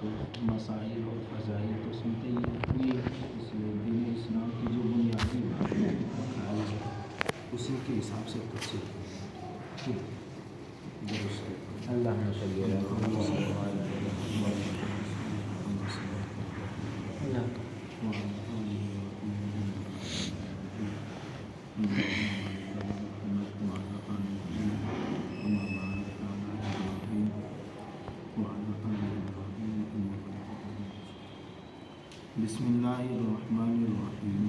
تو مسائل اور فضائل تو سنتے ہی ہیں، اس لیے دین اسلام کی جو بنیادی بات ہے خیال ہے اسی کے حساب سے تفصیل ٹھیک درست اللہ صلی اللہ بسم اللہ الرحمن الرحیم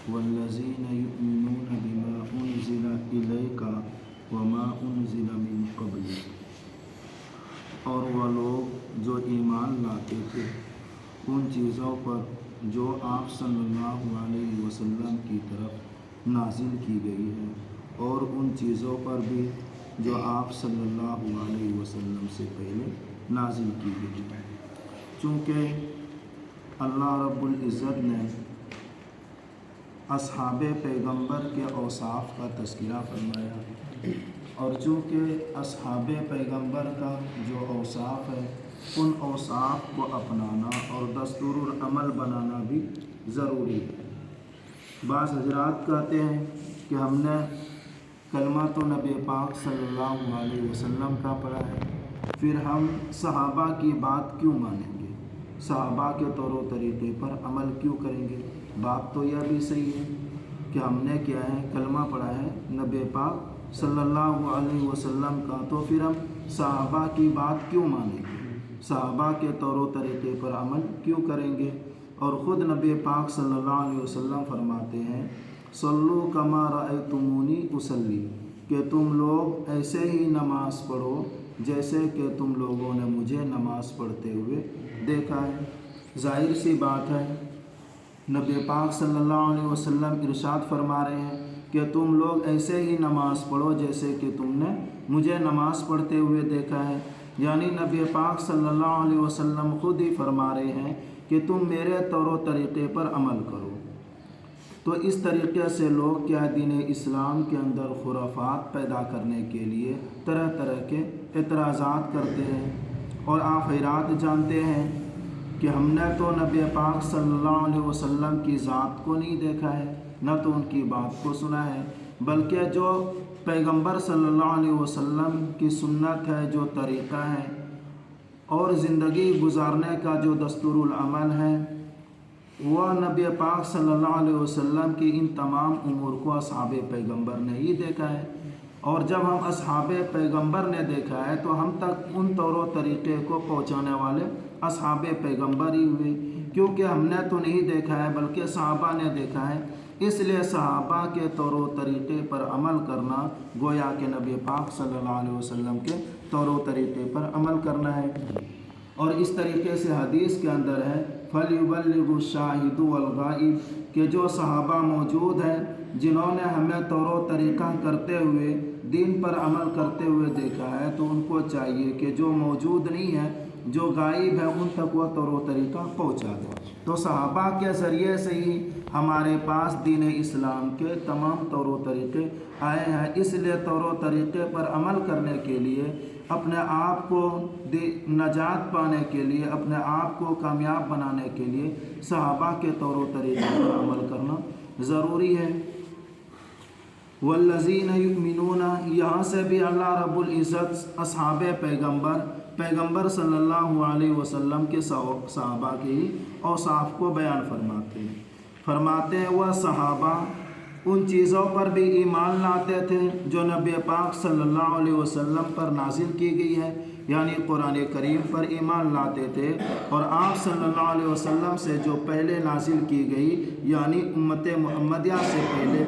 والذین یؤمنون بما انزل الیک وما انزل من قبلک، اور وہ لوگ جو ایمان لاتے تھے ان چیزوں پر جو آپ صلی اللہ علیہ وسلم کی طرف نازل کی گئی ہے، اور ان چیزوں پر بھی جو آپ صلی اللہ علیہ وسلم سے پہلے نازل کی گئی ہے۔ چونکہ اللہ رب العزت نے اصحاب پیغمبر کے اوصاف کا تذکرہ فرمایا، اور چونکہ اصحاب پیغمبر کا جو اوصاف ہے ان اوصاف کو اپنانا اور دستور العمل بنانا بھی ضروری ہے۔ بعض حضرات کہتے ہیں کہ ہم نے کلمہ تو نبی پاک صلی اللہ علیہ وسلم کا پڑھا ہے، پھر ہم صحابہ کی بات کیوں مانیں گے، صحابہ کے طور و طریقے پر عمل کیوں کریں گے؟ بات تو یہ بھی صحیح ہے کہ ہم نے کیا ہے کلمہ پڑھا ہے نبی پاک صلی اللہ علیہ وسلم کا، تو پھر ہم صحابہ کی بات کیوں مانیں گے، صحابہ کے طور و طریقے پر عمل کیوں کریں گے؟ اور خود نبی پاک صلی اللہ علیہ وسلم فرماتے ہیں صلو کما رأیتمونی اصلی، کہ تم لوگ ایسے ہی نماز پڑھو جیسے کہ تم لوگوں نے مجھے نماز پڑھتے ہوئے دیکھا ہے۔ ظاہر سی بات ہے نبی پاک صلی اللہ علیہ وسلم ارشاد فرما رہے ہیں کہ تم لوگ ایسے ہی نماز پڑھو جیسے کہ تم نے مجھے نماز پڑھتے ہوئے دیکھا ہے، یعنی نبی پاک صلی اللہ علیہ وسلم خود ہی فرما رہے ہیں کہ تم میرے طور و طریقے پر عمل کرو۔ تو اس طریقے سے لوگ کیا دین اسلام کے اندر خرافات پیدا کرنے کے لیے طرح طرح کے اعتراضات کرتے ہیں، اور آپ حیرات جانتے ہیں کہ ہم نے تو نبی پاک صلی اللہ علیہ وسلم کی ذات کو نہیں دیکھا ہے، نہ تو ان کی بات کو سنا ہے، بلکہ جو پیغمبر صلی اللہ علیہ وسلم کی سنت ہے، جو طریقہ ہے اور زندگی گزارنے کا جو دستور العمل ہے، وہ نبی پاک صلی اللہ علیہ وسلم کی ان تمام امور کو اصحاب پیغمبر نے ہی دیکھا ہے۔ اور جب ہم اصحاب پیغمبر نے دیکھا ہے تو ہم تک ان طور و طریقے کو پہنچانے والے اصحاب پیغمبر ہی ہوئے، کیونکہ ہم نے تو نہیں دیکھا ہے بلکہ صحابہ نے دیکھا ہے، اس لیے صحابہ کے طور و طریقے پر عمل کرنا گویا کہ نبی پاک صلی اللہ علیہ وسلم کے طور و طریقے پر عمل کرنا ہے۔ اور اس طریقے سے حدیث کے اندر ہے فَلْيُبَلِّغُ الشَّاهِدُ وَالْغَائِبُ، کہ جو صحابہ موجود ہیں جنہوں نے ہمیں طور و طریقہ کرتے ہوئے دین پر عمل کرتے ہوئے دیکھا ہے، تو ان کو چاہیے کہ جو موجود نہیں ہے، جو غائب ہے، ان تک وہ طور و طریقہ پہنچا دے۔ تو صحابہ کے ذریعے سے ہی ہمارے پاس دین اسلام کے تمام طور و طریقے آئے ہیں، اس لیے طور و طریقے پر عمل کرنے کے لیے، اپنے آپ کو نجات پانے کے لیے، اپنے آپ کو کامیاب بنانے کے لیے صحابہ کے طور و طریقے پر عمل کرنا ضروری ہے۔ والذین یؤمنون، یہاں سے بھی اللہ رب العزت اصحاب پیغمبر صلی اللہ علیہ وسلم کے صحابہ کے اوصاف کو بیان فرماتے ہیں وہ صحابہ ان چیزوں پر بھی ایمان لاتے تھے جو نبی پاک صلی اللہ علیہ وسلم پر نازل کی گئی ہے، یعنی قرآن کریم پر ایمان لاتے تھے، اور آپ صلی اللہ علیہ وسلم سے جو پہلے نازل کی گئی یعنی امت محمدیہ سے پہلے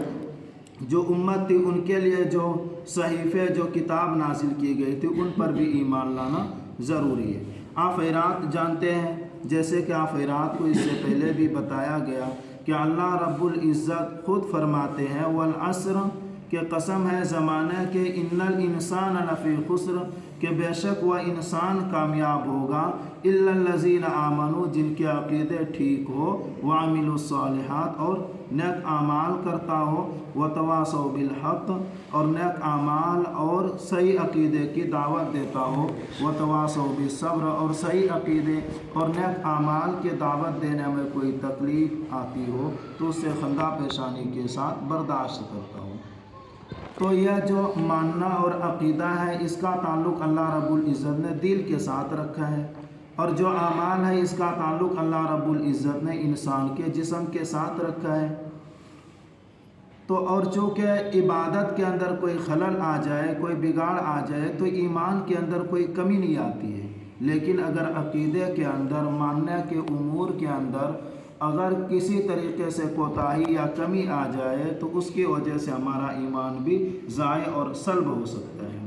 جو امت تھی ان کے لیے جو صحیفے، جو کتاب نازل کی گئی تھی، ان پر بھی ایمان لانا ضروری ہے۔ آخرات جانتے ہیں، جیسے کہ آخرات کو اس سے پہلے بھی بتایا گیا کہ اللہ رب العزت خود فرماتے ہیں والعصر، کہ قسم ہے زمانے کے ان الانسان لفی خسر کہ بے شک وہ انسان کامیاب ہوگا الا الذین آمنوا جن کے عقیدے ٹھیک ہو وعملوا الصالحات اور نیک اعمال کرتا ہو وتواصوا بالحق اور نیک اعمال اور صحیح عقیدے کی دعوت دیتا ہو وتواصوا بالصبر اور صحیح عقیدے اور نیک اعمال کی دعوت دینے میں کوئی تکلیف آتی ہو تو اسے خندہ پیشانی کے ساتھ برداشت کرتا ہو۔ تو یہ جو ماننا اور عقیدہ ہے اس کا تعلق اللہ رب العزت نے دل کے ساتھ رکھا ہے، اور جو اعمال ہے اس کا تعلق اللہ رب العزت نے انسان کے جسم کے ساتھ رکھا ہے۔ تو اور چونکہ عبادت کے اندر کوئی خلل آ جائے، کوئی بگاڑ آ جائے تو ایمان کے اندر کوئی کمی نہیں آتی ہے، لیکن اگر عقیدے کے اندر، ماننے کے امور کے اندر اگر کسی طریقے سے کوتاہی یا کمی آ جائے تو اس کی وجہ سے ہمارا ایمان بھی ضائع اور سلب ہو سکتا ہے۔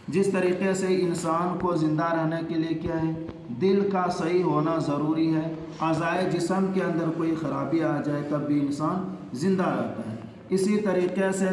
جس طریقے سے انسان کو زندہ رہنے کے لیے کیا ہے، دل کا صحیح ہونا ضروری ہے، اعضائے جسم کے اندر کوئی خرابی آ جائے تب بھی انسان زندہ رہتا ہے۔ اسی طریقے سے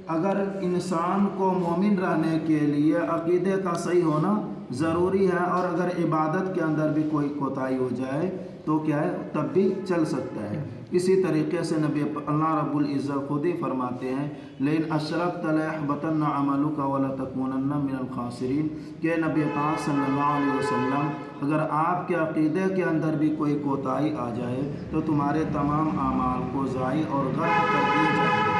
اگر انسان کو مومن رہنے کے لیے عقیدے کا صحیح ہونا ضروری ہے، اور اگر عبادت کے اندر بھی کوئی کوتاہی ہو جائے تو کیا ہے، تب بھی چل سکتا ہے۔ اسی طریقے سے نبی اللہ رب العزت خود ہی فرماتے ہیں لئن اشرکت لیحبطن عملک ولتکونن من الخاسرین، کہ نبی پاک صلی اللہ علیہ وسلم اگر آپ کے عقیدے کے اندر بھی کوئی کوتاہی آ جائے تو تمہارے تمام اعمال کو ضائع اور غرق کر دیے جائیں گے۔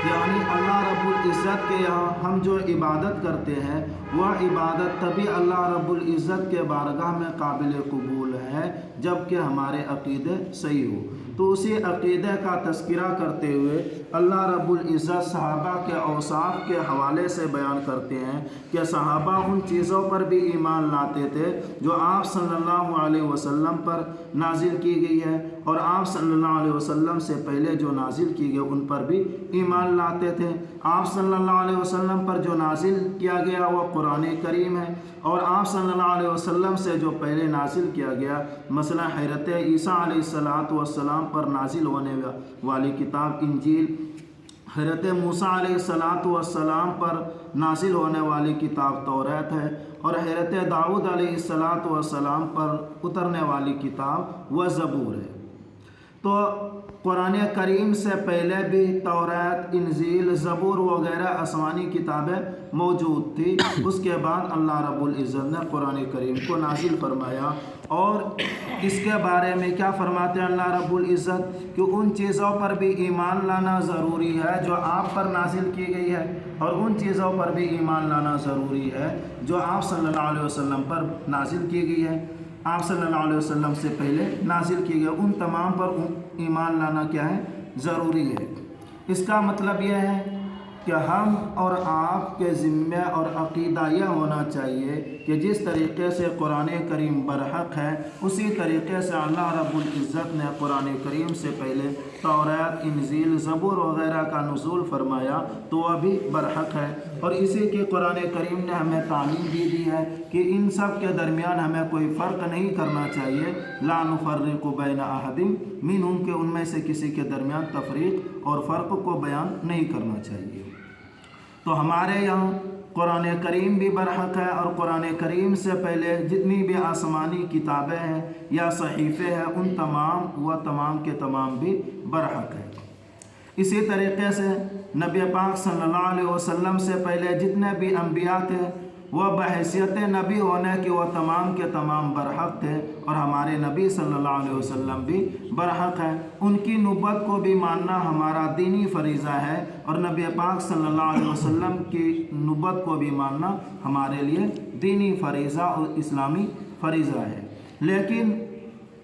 یعنی اللہ رب العزت کے یہاں ہم جو عبادت کرتے ہیں وہ عبادت تبھی اللہ رب العزت کے بارگاہ میں قابل قبول ہے جب کہ ہمارے عقیدے صحیح ہو۔ تو اسی عقیدے کا تذکرہ کرتے ہوئے اللہ رب العزت صحابہ کے اوصاف کے حوالے سے بیان کرتے ہیں کہ صحابہ ان چیزوں پر بھی ایمان لاتے تھے جو آپ صلی اللہ علیہ وسلم پر نازل کی گئی ہے، اور آپ صلی اللہ علیہ وسلم سے پہلے جو نازل کی گئی ان پر بھی ایمان لاتے تھے۔ آپ صلی اللہ علیہ وسلم پر جو نازل کیا گیا وہ قرآن کریم ہے، اور آپ صلی اللہ علیہ وسلم سے جو پہلے نازل کیا گیا مثلا حضرت عیسیٰ علیہ السلام پر نازل ہونے والی کتاب انجیل، حضرت موسیٰ علیہ السلام پر نازل ہونے والی کتاب توریت ہے، اور حضرت داؤد علیہ السلام پر اترنے والی کتاب وہ زبور ہے۔ تو قرآن کریم سے پہلے بھی توریت، انجیل، زبور وغیرہ آسمانی کتابیں موجود تھی۔ اس کے بعد اللہ رب العزت نے قرآن کریم کو نازل فرمایا، اور اس کے بارے میں کیا فرماتے ہیں اللہ رب العزت کہ ان چیزوں پر بھی ایمان لانا ضروری ہے جو آپ پر نازل کی گئی ہے، اور ان چیزوں پر بھی ایمان لانا ضروری ہے جو آپ صلی اللہ علیہ وسلم پر نازل کی گئی ہے، آپ صلی اللہ علیہ وسلم سے پہلے نازل کی گئی، ان تمام پر ایمان لانا کیا ہے، ضروری ہے۔ اس کا مطلب یہ ہے کہ ہم اور آپ کے ذمہ اور عقیدہ یہ ہونا چاہیے کہ جس طریقے سے قرآن کریم برحق ہے اسی طریقے سے اللہ رب العزت نے قرآن کریم سے پہلے توریت، انجیل، زبور وغیرہ کا نزول فرمایا تو وہ بھی برحق ہے، اور اسی کی قرآن کریم نے ہمیں تعلیم بھی دی ہے کہ ان سب کے درمیان ہمیں کوئی فرق نہیں کرنا چاہیے، لا نفرق بین احد منہم، کہ ان میں سے کسی کے درمیان تفریق اور فرق کو بیان نہیں کرنا چاہیے۔ تو ہمارے یہاں قرآن کریم بھی برحق ہے، اور قرآن کریم سے پہلے جتنی بھی آسمانی کتابیں ہیں یا صحیفے ہیں ان تمام کے تمام بھی برحق ہے۔ اسی طریقے سے نبی پاک صلی اللہ علیہ وسلم سے پہلے جتنے بھی انبیاء تھے وہ بحیثیت نبی ہونے کے وہ تمام کے تمام برحق تھے، اور ہمارے نبی صلی اللہ علیہ وسلم بھی برحق ہے۔ ان کی نبوت کو بھی ماننا ہمارا دینی فریضہ ہے، اور نبی پاک صلی اللہ علیہ وسلم کی نبوت کو بھی ماننا ہمارے لیے دینی فریضہ اور اسلامی فریضہ ہے۔ لیکن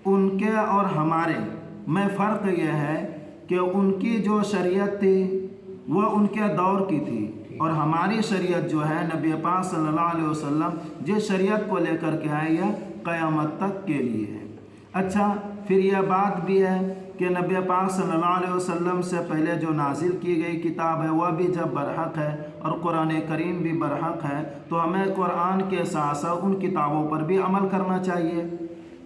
ان کے اور ہمارے میں فرق یہ ہے کہ ان کی جو شریعت تھی وہ ان کے دور کی تھی، اور ہماری شریعت جو ہے نبی پاک صلی اللہ علیہ وسلم جس شریعت کو لے کر کے آئے یہ قیامت تک کے لیے ہے۔ اچھا، پھر یہ بات بھی ہے کہ نبی پاک صلی اللہ علیہ وسلم سے پہلے جو نازل کی گئی کتاب ہے وہ بھی جب برحق ہے اور قرآن کریم بھی برحق ہے تو ہمیں قرآن کے ساتھ ساتھ ان کتابوں پر بھی عمل کرنا چاہیے۔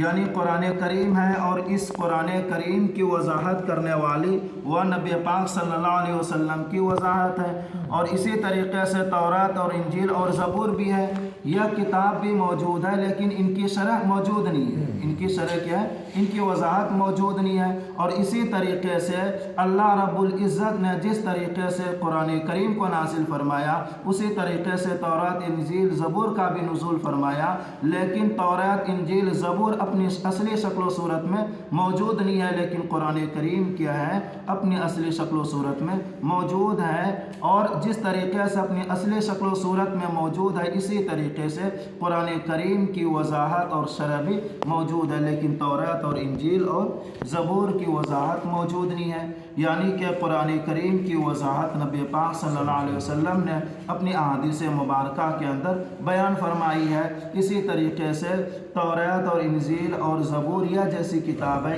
یعنی قرآن کریم ہے، اور اس قرآن کریم کی وضاحت کرنے والی وہ نبی پاک صلی اللہ علیہ وسلم کی وضاحت ہے۔ اور اسی طریقے سے تورات اور انجیل اور زبور بھی ہے، یہ کتاب بھی موجود ہے لیکن ان کی شرح موجود نہیں ہے۔ ان کی شرح کیا ہے؟ ان کی وضاحت موجود نہیں ہے۔ اور اسی طریقے سے اللہ رب العزت نے جس طریقے سے قرآن کریم کو نازل فرمایا، اسی طریقے سے تورات انجیل زبور کا بھی نزول فرمایا، لیکن تورات انجیل زبور اپنی اصلی شکل و صورت میں موجود نہیں ہے، لیکن قرآن کریم کیا ہے؟ اپنی اصلی شکل و صورت میں موجود ہے۔ اور جس طریقے سے اپنی اصلی شکل و صورت میں موجود ہے، اسی طریقے سے قرآن کریم کی وضاحت اور شرح بھی موجود ہے، لیکن تورات اور انجیل اور زبور کی وضاحت موجود نہیں ہے۔ یعنی کہ قرآن کریم کی وضاحت نبی پاک صلی اللہ علیہ وسلم نے اپنی احادیث مبارکہ کے اندر بیان فرمائی ہے۔ اسی طریقے سے تورات اور انجیل اور زبور یہ جیسی کتابیں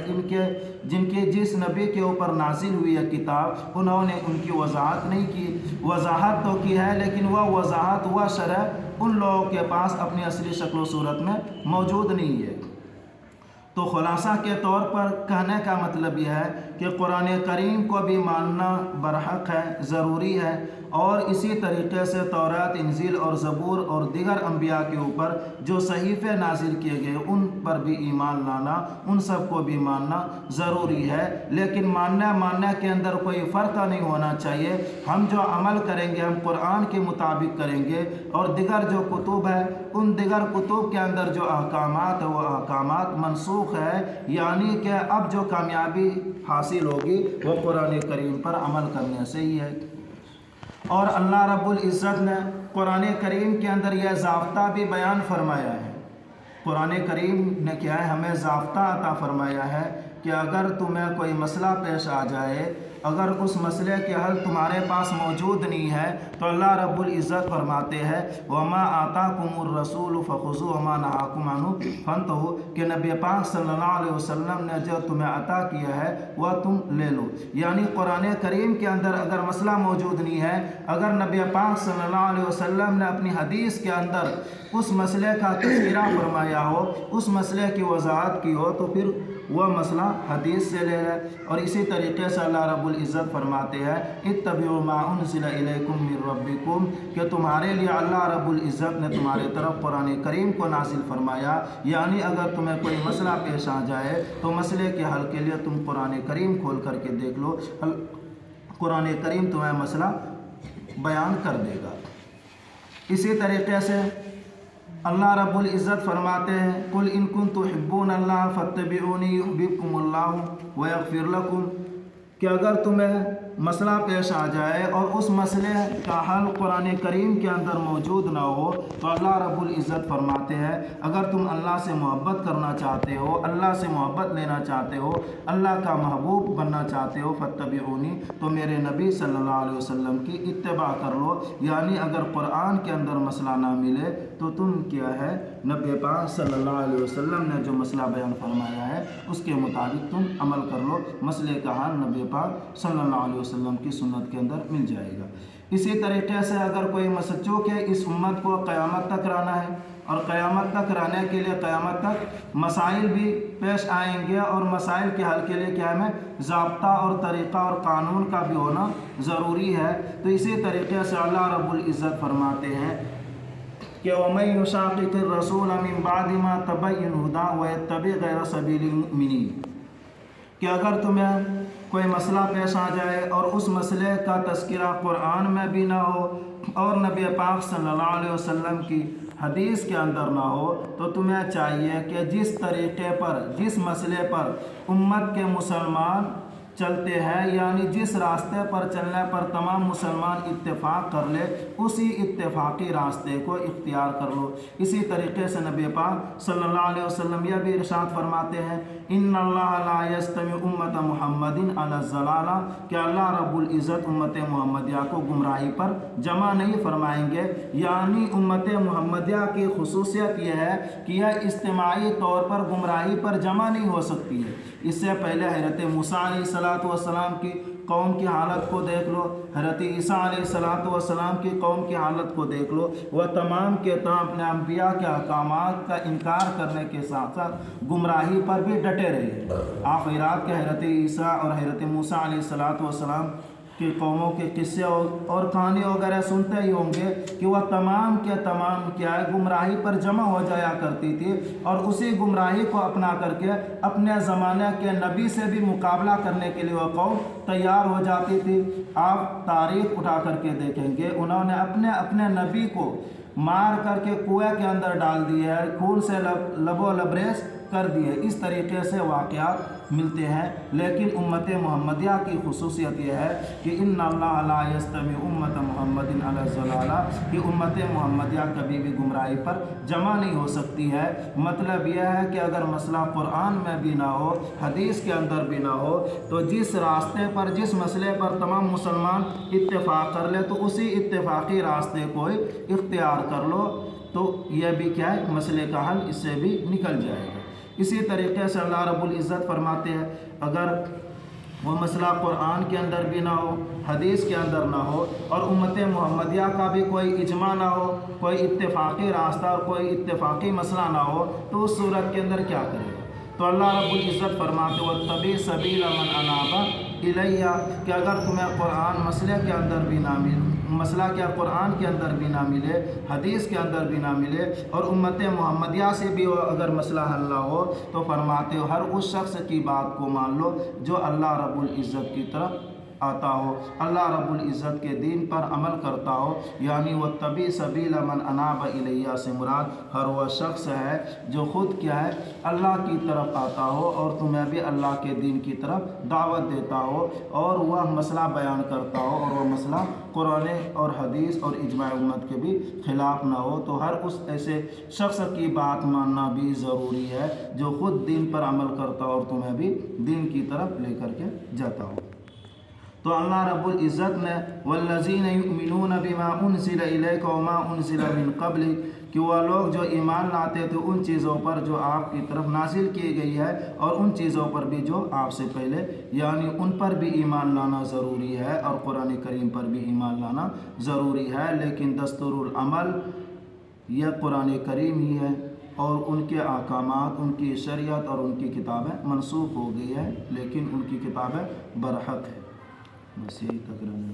جن کے جس نبی کے اوپر نازل ہوئی ہے کتاب، انہوں نے ان کی وضاحت نہیں کی۔ وضاحت تو کی ہے، لیکن وہ وضاحت وہ شرح ان لوگوں کے پاس اپنی اصلی شکل و صورت میں موجود نہیں ہے۔ تو خلاصہ کے طور پر کہنے کا مطلب یہ ہے کہ قرآن کریم کو بھی ماننا برحق ہے، ضروری ہے، اور اسی طریقے سے تورات انجیل اور زبور اور دیگر انبیاء کے اوپر جو صحیفے نازل کیے گئے ان پر بھی ایمان لانا، ان سب کو بھی ماننا ضروری ہے۔ لیکن ماننے کے اندر کوئی فرق نہیں ہونا چاہیے۔ ہم جو عمل کریں گے ہم قرآن کے مطابق کریں گے، اور دیگر جو کتب ہے ان دیگر کتب کے اندر جو احکامات ہیں وہ احکامات منسوخ ہے، یعنی کہ اب جو کامیابی حاصل ہوگی وہ قرآن کریم پر عمل کرنے سے ہی ہے۔ اور اللہ رب العزت نے قرآن کریم کے اندر یہ ضابطہ بھی بیان فرمایا ہے۔ قرآن کریم نے کیا ہے؟ ہمیں ضابطہ عطا فرمایا ہے کہ اگر تمہیں کوئی مسئلہ پیش آ جائے، اگر اس مسئلے کے حل تمہارے پاس موجود نہیں ہے، تو اللہ رب العزت فرماتے ہیں وَمَا آتَاكُمُ الرَّسُولُ فَخُذُوهُ وَمَا نَهَاكُمْ عَنْهُ فَانْتَهُوا، کہ نبی پاک صلی اللہ علیہ وسلم نے جو تمہیں عطا کیا ہے وہ تم لے لو۔ یعنی قرآن کریم کے اندر اگر مسئلہ موجود نہیں ہے، اگر نبی پاک صلی اللہ علیہ وسلم نے اپنی حدیث کے اندر اس مسئلے کا تذکرہ فرمایا ہو، اس مسئلے کی وضاحت کی ہو، تو پھر وہ مسئلہ حدیث سے لے لے۔ اور اسی طریقے سے اللہ رب العزت فرماتے ہیں اتبعوا ما انزل الیکم من ربکم، کہ تمہارے لیے اللہ رب العزت نے تمہارے طرف قرآن کریم کو نازل فرمایا۔ یعنی اگر تمہیں کوئی مسئلہ پیش آ جائے تو مسئلے کے حل کے لیے تم قرآن کریم کھول کر کے دیکھ لو، قرآن کریم تمہیں مسئلہ بیان کر دے گا۔ اسی طریقے سے اللہ رب العزت فرماتے ہیں قُلْ إِن كُنتُمْ تُحِبُّونَ اللَّهَ فَاتَّبِعُونِي يُحْبِبْكُمُ اللَّهُ وَيَغْفِرْ لَكُمْ، کہ اگر تمہیں مسئلہ پیش آ جائے اور اس مسئلے کا حل قرآن کریم کے اندر موجود نہ ہو، تو اللہ رب العزت فرماتے ہیں اگر تم اللہ سے محبت کرنا چاہتے ہو، اللہ سے محبت لینا چاہتے ہو، اللہ کا محبوب بننا چاہتے ہو، فَاتَّبِعُونِي، تو میرے نبی صلی اللہ علیہ وسلم کی اتباع کر لو۔ یعنی اگر قرآن کے اندر مسئلہ نہ ملے تو تم کیا ہے؟ نبی پاک صلی اللہ علیہ وسلم نے جو مسئلہ بیان فرمایا ہے اس کے مطابق تم عمل کر لو، مسئلے کا حل نبی پاک صلی اللہ علیہ وسلم کی سنت کے اندر مل جائے گا۔ اسی طریقے سے اگر کوئی مسئلہ کہ اس امت کو قیامت تک رہنا ہے، اور قیامت تک رہنے کے لیے قیامت تک مسائل بھی پیش آئیں گے، اور مسائل کے حل کے لیے کیا ہمیں ضابطہ اور طریقہ اور قانون کا بھی ہونا ضروری ہے۔ تو اسی طریقے سے اللہ رب العزت فرماتے ہیں کہ وَمَن يُشَاقِقِ الرَّسُولَ مِن بَعْدِ مَا تَبَيَّنَ الْهُدَىٰ وَيَتَّبِعْ غَيْرَ سَبِيلِ الْمُؤْمِنِينَ، کہ اگر تمہیں کوئی مسئلہ پیش آ جائے اور اس مسئلے کا تذکرہ قرآن میں بھی نہ ہو اور نبی پاک صلی اللہ علیہ وسلم کی حدیث کے اندر نہ ہو، تو تمہیں چاہیے کہ جس طریقے پر، جس مسئلے پر امت کے مسلمان چلتے ہیں، یعنی جس راستے پر چلنے پر تمام مسلمان اتفاق کر لے، اسی اتفاقی راستے کو اختیار کر لو۔ اسی طریقے سے نبی پاک صلی اللہ علیہ وسلم یہ بھی ارشاد فرماتے ہیں ان اللہ لا یجتمع امت محمد علی الضلالہ، کہ اللہ رب العزت امت محمدیہ کو گمراہی پر جمع نہیں فرمائیں گے۔ یعنی امت محمدیہ کی خصوصیت یہ ہے کہ یہ اجتماعی طور پر گمراہی پر جمع نہیں ہو سکتی ہے۔ اس سے پہلے حضرت موسیٰ علیہ السلام کی قوم کی حالت کو دیکھ لو، حضرت عیسیٰ علیہ السلام کی قوم کی حالت کو دیکھ لو، وہ تمام کے تمام اپنے انبیاء کے احکامات کا انکار کرنے کے ساتھ ساتھ گمراہی پر بھی ڈٹے رہے۔ آپ عراق کے حضرت عیسیٰ اور حضرت موسیٰ علیہ السلام کی قوموں کے قصے اور کہانی وغیرہ سنتے ہی ہوں گے کہ وہ تمام کے تمام کیا ہے گمراہی پر جمع ہو جایا کرتی تھی، اور اسی گمراہی کو اپنا کر کے اپنے زمانے کے نبی سے بھی مقابلہ کرنے کے لیے وہ قوم تیار ہو جاتی تھی۔ آپ تاریخ اٹھا کر کے دیکھیں گے، انہوں نے اپنے نبی کو مار کر کے کنویں کے اندر ڈال دیا ہے، خون سے لب و لبریز کر دیے۔ اس طریقے سے واقعات ملتے ہیں، لیکن امت محمدیہ کی خصوصیت یہ ہے کہ ان اللہ لا یستمی امت محمد علی الضلالہ، کہ امت محمدیہ کبھی بھی گمراہی پر جمع نہیں ہو سکتی ہے۔ مطلب یہ ہے کہ اگر مسئلہ قرآن میں بھی نہ ہو، حدیث کے اندر بھی نہ ہو، تو جس راستے پر جس مسئلے پر تمام مسلمان اتفاق کر لے تو اسی اتفاقی راستے کو اختیار کر لو، تو یہ بھی کیا ہے مسئلے کا حل اس سے بھی نکل جائے گا۔ اسی طریقے سے اللہ رب العزت فرماتے ہیں اگر وہ مسئلہ قرآن کے اندر بھی نہ ہو، حدیث کے اندر نہ ہو، اور امت محمدیہ کا بھی کوئی اجماع نہ ہو، کوئی اتفاقی راستہ اور کوئی اتفاقی مسئلہ نہ ہو، تو اس صورت کے اندر کیا کرے گا؟ تو اللہ رب العزت فرماتے وَاتَّبِعْ سَبِيلَ مَنْ أَنَابَ إِلَيَّ، کہ اگر تمہیں قرآن مسئلے کے اندر بھی نہ ملے، مسئلہ کیا قرآن کے اندر بھی نہ ملے، حدیث کے اندر بھی نہ ملے، اور امت محمدیہ سے بھی اگر مسئلہ حل نہ ہو، تو فرماتے ہو ہر اس شخص کی بات کو مان لو جو اللہ رب العزت کی طرف آتا ہو، اللہ رب العزت کے دین پر عمل کرتا ہو۔ یعنی وَاتَّبِعْ سَبِيلَ مَنْ أَنَابَ إِلَيَّ سے مراد ہر وہ شخص ہے جو خود کیا ہے اللہ کی طرف آتا ہو اور تمہیں بھی اللہ کے دین کی طرف دعوت دیتا ہو، اور وہ مسئلہ بیان کرتا ہو، اور وہ مسئلہ قرآن اور حدیث اور اجماع امت کے بھی خلاف نہ ہو، تو ہر اس ایسے شخص کی بات ماننا بھی ضروری ہے جو خود دین پر عمل کرتا ہو اور تمہیں بھی دین کی طرف لے کر کے جاتا ہو۔ تو اللہ رب العزت نے والذین یؤمنون بما انزل الیک وما انزل من قبلک، کہ وہ لوگ جو ایمان لاتے تھے ان چیزوں پر جو آپ کی طرف نازل کی گئی ہے، اور ان چیزوں پر بھی جو آپ سے پہلے، یعنی ان پر بھی ایمان لانا ضروری ہے اور قرآن کریم پر بھی ایمان لانا ضروری ہے، لیکن دستور العمل یہ قرآن کریم ہی ہے، اور ان کے احکامات، ان کی شریعت اور ان کی کتابیں منسوخ ہو گئی ہے، لیکن ان کی کتابیں برحق ہے۔ بس یہی تک رہنے